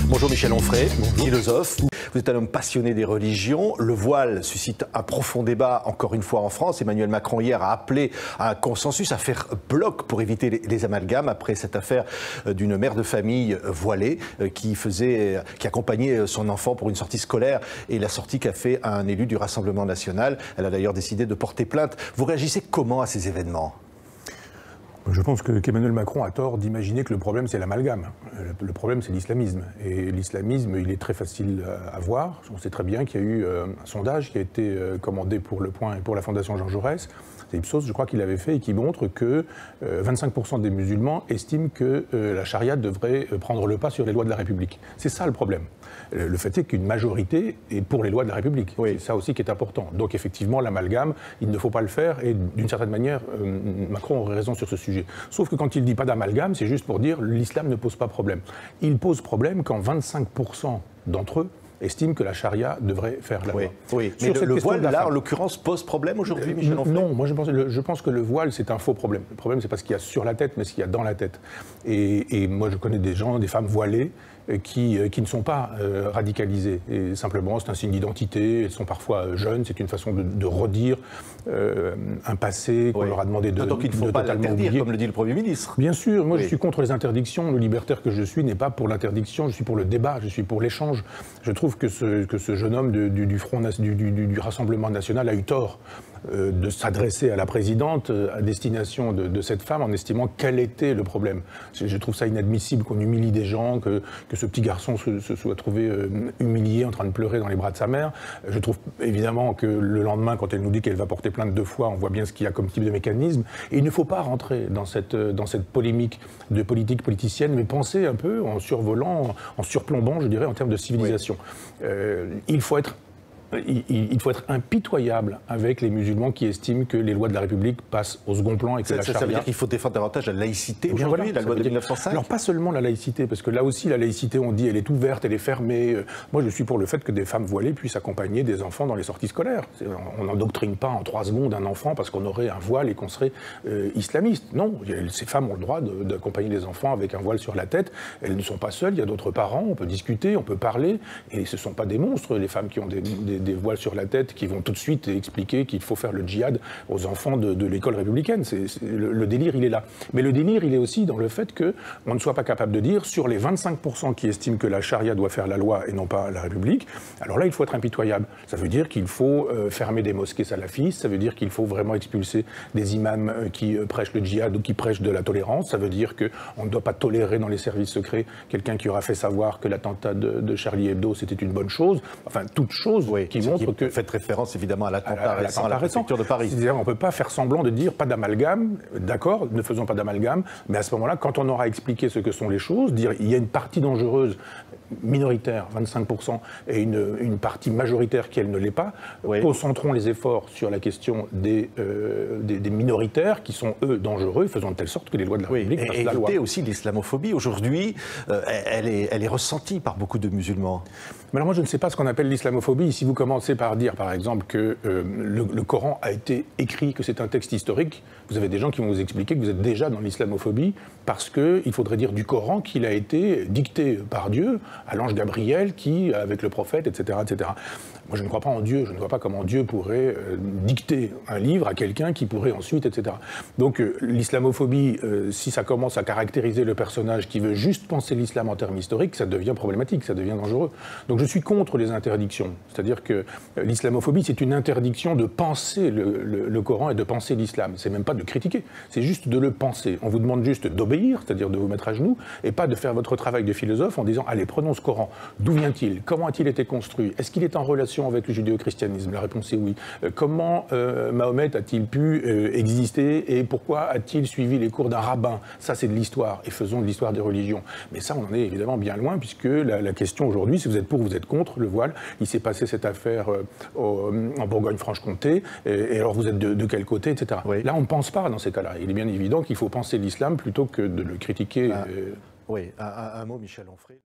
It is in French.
Bonjour Michel Onfray, philosophe. Vous êtes un homme passionné des religions. Le voile suscite un profond débat, encore une fois en France. Emmanuel Macron hier a appelé à un consensus, à faire bloc pour éviter les amalgames après cette affaire d'une mère de famille voilée qui accompagnait son enfant pour une sortie scolaire et la sortie qu'a fait un élu du Rassemblement national. Elle a d'ailleurs décidé de porter plainte. Vous réagissez comment à ces événements ? Je pense qu'Emmanuel Macron a tort d'imaginer que le problème c'est l'amalgame. Le problème c'est l'islamisme. Et l'islamisme, il est très facile à voir. On sait très bien qu'il y a eu un sondage qui a été commandé pour Le Point et pour la Fondation Jean Jaurès. C'est Ipsos, je crois qu'il l'avait fait, et qui montre que 25% des musulmans estiment que la charia devrait prendre le pas sur les lois de la République. C'est ça le problème. Le fait est qu'une majorité est pour les lois de la République. Oui. C'est ça aussi qui est important. Donc effectivement, l'amalgame, il ne faut pas le faire. Et d'une certaine manière, Macron aurait raison sur ce sujet. Sauf que quand il ne dit pas d'amalgame, c'est juste pour dire l'islam ne pose pas problème. Il pose problème quand 25% d'entre eux estiment que la charia devrait faire la loi. Oui. Mais le voile, là, en l'occurrence, pose problème aujourd'hui, Michel Onfray ? Non, moi je pense que le voile, c'est un faux problème. Le problème, c'est pas ce qu'il y a sur la tête, mais ce qu'il y a dans la tête. Et moi, je connais des gens, des femmes voilées, qui ne sont pas radicalisées. Et simplement, c'est un signe d'identité, elles sont parfois jeunes, c'est une façon de redire un passé qu'on leur a demandé de donc il ne faut pas l'interdire, comme le dit le Premier ministre. Bien sûr, moi je suis contre les interdictions. Le libertaire que je suis n'est pas pour l'interdiction, je suis pour le débat, je suis pour l'échange. Je trouve que ce jeune homme du Rassemblement national a eu tort de s'adresser à la présidente à destination de cette femme en estimant quel était le problème. Je trouve ça inadmissible qu'on humilie des gens, que ce petit garçon se soit trouvé humilié en train de pleurer dans les bras de sa mère. Je trouve évidemment que le lendemain, quand elle nous dit qu'elle va porter plainte 2 fois, on voit bien ce qu'il y a comme type de mécanisme. Et il ne faut pas rentrer dans cette polémique de politique politicienne, mais penser un peu en survolant, en surplombant, je dirais, en termes de civilisation. Il faut être impitoyable avec les musulmans qui estiment que les lois de la République passent au second plan et que la charia... Ça veut dire qu'il faut défendre davantage la laïcité aujourd'hui, la loi de 1905 ? Alors pas seulement la laïcité, parce que là aussi la laïcité, on dit, elle est ouverte, elle est fermée. Moi je suis pour le fait que des femmes voilées puissent accompagner des enfants dans les sorties scolaires. On n'endoctrine pas en 3 secondes un enfant parce qu'on aurait un voile et qu'on serait islamiste. Non, ces femmes ont le droit d'accompagner les enfants avec un voile sur la tête. Elles ne sont pas seules, il y a d'autres parents, on peut discuter, on peut parler. Et ce ne sont pas des monstres, les femmes qui ont des voiles sur la tête, qui vont tout de suite expliquer qu'il faut faire le djihad aux enfants de l'école républicaine. Le délire, il est là. Mais le délire, il est aussi dans le fait qu'on ne soit pas capable de dire, sur les 25% qui estiment que la charia doit faire la loi et non pas la République, alors là, il faut être impitoyable. Ça veut dire qu'il faut fermer des mosquées salafistes, ça veut dire qu'il faut vraiment expulser des imams qui prêchent le djihad ou qui prêchent de la tolérance, ça veut dire qu'on ne doit pas tolérer dans les services secrets quelqu'un qui aura fait savoir que l'attentat de Charlie Hebdo, c'était une bonne chose. Enfin, toute chose qui montre que... Faites référence évidemment à l'attentat récent à la préfecture de Paris. C'est-à-dire on ne peut pas faire semblant de dire pas d'amalgame, d'accord, ne faisons pas d'amalgame, mais à ce moment-là, quand on aura expliqué ce que sont les choses, dire il y a une partie dangereuse minoritaire, 25%, et une partie majoritaire qui, elle, ne l'est pas, concentrons les efforts sur la question des minoritaires qui sont, eux, dangereux, faisant de telle sorte que les lois de la République fassent la loi. Et aussi l'islamophobie, aujourd'hui, elle est ressentie par beaucoup de musulmans. Mais alors moi, je ne sais pas ce qu'on appelle l'islamophobie. Si vous commencez par dire, par exemple, que le Coran a été écrit, que c'est un texte historique, vous avez des gens qui vont vous expliquer que vous êtes déjà dans l'islamophobie parce qu'il faudrait dire du Coran qu'il a été dicté par Dieu à l'ange Gabriel qui, avec le prophète, etc., etc. Moi, je ne crois pas en Dieu. Je ne vois pas comment Dieu pourrait dicter un livre à quelqu'un qui pourrait ensuite, etc. Donc, l'islamophobie, si ça commence à caractériser le personnage qui veut juste penser l'islam en termes historiques, ça devient problématique, ça devient dangereux. Donc, je suis contre les interdictions. C'est-à-dire que l'islamophobie, c'est une interdiction de penser le Coran et de penser l'islam. C'est même pas de critiquer, c'est juste de le penser. On vous demande juste d'obéir, c'est-à-dire de vous mettre à genoux, et pas de faire votre travail de philosophe en disant « Allez, prenons ce Coran. D'où vient-il ? Comment a-t-il été construit ? Est-ce qu'il est en relation avec le judéo-christianisme ? La réponse est oui. Comment Mahomet a-t-il pu exister et pourquoi a-t-il suivi les cours d'un rabbin ? Ça, c'est de l'histoire, et faisons de l'histoire des religions. Mais ça, on en est évidemment bien loin, puisque la question aujourd'hui, si vous êtes pour ou vous êtes contre le voile, il s'est passé cette affaire en Bourgogne-Franche-Comté, et alors vous êtes de quel côté, etc. Là, on ne pense pas dans ces cas-là. Il est bien évident qu'il faut penser l'islam plutôt que de le critiquer. Oui, un mot, Michel Onfray.